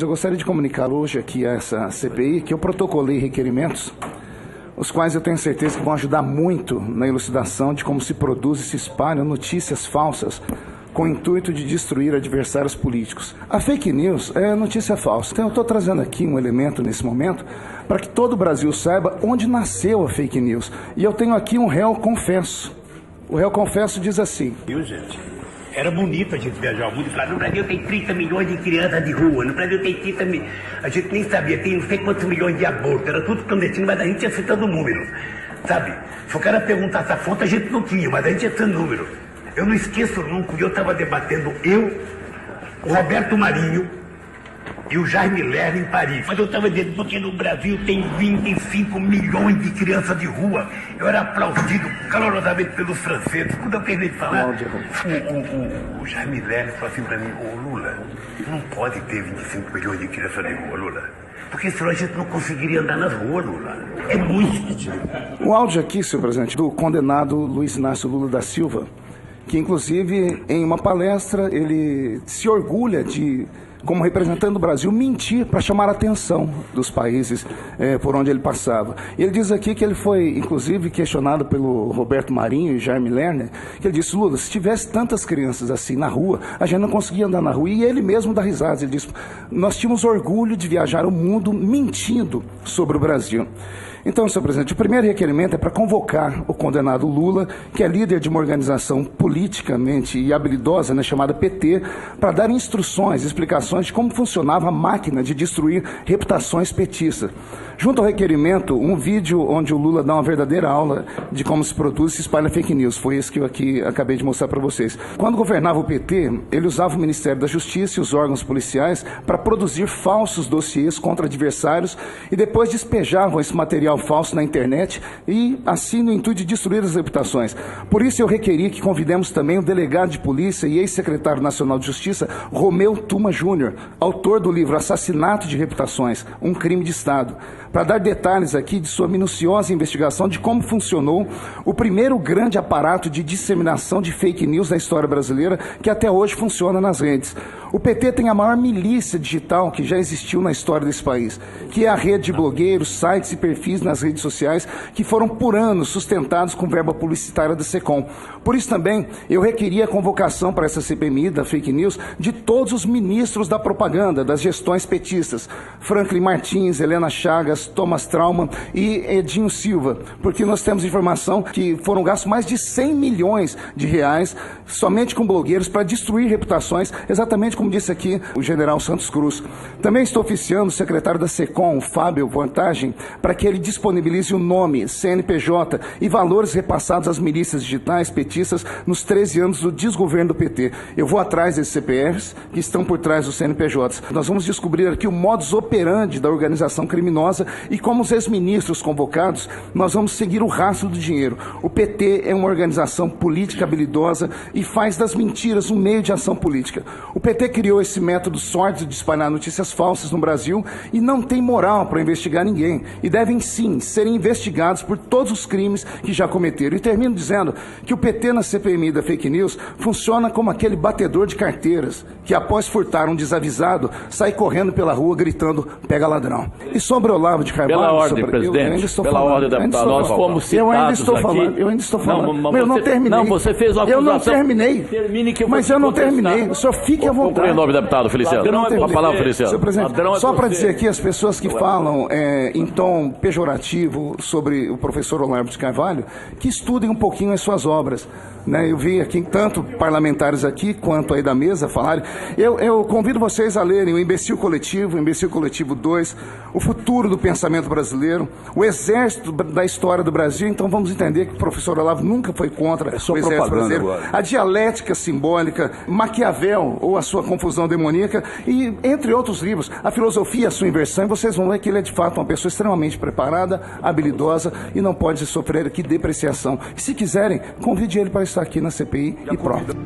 Eu gostaria de comunicar hoje aqui a essa CPI que eu protocolei requerimentos, os quais eu tenho certeza que vão ajudar muito na elucidação de como se produz e se espalham notícias falsas com o intuito de destruir adversários políticos. A fake news é notícia falsa. Então eu estou trazendo aqui um elemento nesse momento para que todo o Brasil saiba onde nasceu a fake news. E eu tenho aqui um réu confesso. O réu confesso diz assim: Viu, gente? Era bonito a gente viajar ao mundo e falar, no Brasil tem 30 milhões de crianças de rua, no Brasil tem 30 milhões, a gente nem sabia, tem não sei quantos milhões de abortos, era tudo clandestino, mas a gente ia citando números, sabe? Se o cara perguntasse a fonte, a gente não tinha, mas a gente ia citando números. Eu não esqueço nunca, eu estava debatendo o Roberto Marinho e o Jaime Lerner em Paris. Mas eu estava dizendo, porque no Brasil tem 25 milhões de crianças de rua. Eu era aplaudido calorosamente pelos franceses. Quando eu terminei de falar, o Jaime Lerner falou assim para mim, ô Lula, não pode ter 25 milhões de crianças de rua, Lula. Porque senão a gente não conseguiria andar nas ruas, Lula. É muito. O áudio aqui, senhor presidente, do condenado Luiz Inácio Lula da Silva, que inclusive em uma palestra ele se orgulha de, como representante do Brasil, mentir para chamar a atenção dos países por onde ele passava. Ele diz aqui que ele foi, inclusive, questionado pelo Roberto Marinho e Jaime Lerner, que ele disse, Lula, se tivesse tantas crianças assim na rua, a gente não conseguia andar na rua. E ele mesmo dá risadas. Ele disse, nós tínhamos orgulho de viajar o mundo mentindo sobre o Brasil. Então, senhor presidente, o primeiro requerimento é para convocar o condenado Lula, que é líder de uma organização politicamente e habilidosa, né, chamada PT, para dar instruções, explicações de como funcionava a máquina de destruir reputações petistas. Junto ao requerimento, um vídeo onde o Lula dá uma verdadeira aula de como se produz e se espalha fake news. Foi esse que eu aqui acabei de mostrar para vocês. Quando governava o PT, ele usava o Ministério da Justiça e os órgãos policiais para produzir falsos dossiês contra adversários e depois despejavam esse material falso na internet e assim no intuito de destruir as reputações. Por isso eu requeri que convidemos também o delegado de polícia e ex-secretário nacional de Justiça, Romeu Tuma Júnior, autor do livro Assassinato de Reputações, um crime de Estado, para dar detalhes aqui de sua minuciosa investigação de como funcionou o primeiro grande aparato de disseminação de fake news da história brasileira, que até hoje funciona nas redes. O PT tem a maior milícia digital que já existiu na história desse país, que é a rede de blogueiros, sites e perfis nas redes sociais que foram por anos sustentados com verba publicitária da SECOM. Por isso também eu requeri a convocação para essa CPMI da fake news de todos os ministros da propaganda das gestões petistas, Franklin Martins, Helena Chagas, Thomas Trauman e Edinho Silva, porque nós temos informação que foram gastos mais de 100 milhões de reais somente com blogueiros para destruir reputações, exatamente como disse aqui o general Santos Cruz. Também estou oficiando o secretário da SECOM, Fábio Vantagem, para que ele disponibilize o nome, CNPJ e valores repassados às milícias digitais petistas nos 13 anos do desgoverno do PT. Eu vou atrás desses CPFs que estão por trás dos CNPJs. Nós vamos descobrir aqui o modus operandi da organização criminosa e como os ex-ministros convocados, nós vamos seguir o rastro do dinheiro. O PT é uma organização política habilidosa e faz das mentiras um meio de ação política. O PT criou esse método sórdido de espalhar notícias falsas no Brasil e não tem moral para investigar ninguém. E devem sim serem investigados por todos os crimes que já cometeram. E termino dizendo que o PT na CPMI da fake news funciona como aquele batedor de carteiras que após furtar um desavisado sai correndo pela rua gritando pega ladrão. E sobre o Olavo de Carvalho... Pela ordem, presidente, pela ordem, deputado, nós fomos citados aqui... Eu ainda estou falando, mas eu não terminei. Não, você fez uma acusação... Eu não terminei. Termine que eu mas eu não terminei. O senhor fique à vontade. Em nome do deputado Feliciano. A palavra, Feliciano. Senhor presidente, só para dizer aqui as pessoas que falam em tom pejorativo sobre o professor Olavo de Carvalho, que estudem um pouquinho as suas obras. Né? Eu vi aqui, tanto parlamentares aqui quanto aí da mesa falarem. Eu convido vocês a lerem o Imbecil Coletivo, o Imbecil Coletivo 2, o futuro do pensamento brasileiro, o exército da história do Brasil. Então vamos entender que o professor Olavo nunca foi contra o exército brasileiro. Agora. A dialética simbólica, Maquiavel ou a sua confusão demoníaca e, entre outros livros, a filosofia e a sua inversão. E vocês vão ver que ele é de fato uma pessoa extremamente preparada, habilidosa e não pode sofrer aqui depreciação. E se quiserem, convide ele para estar aqui na CPI e pronto.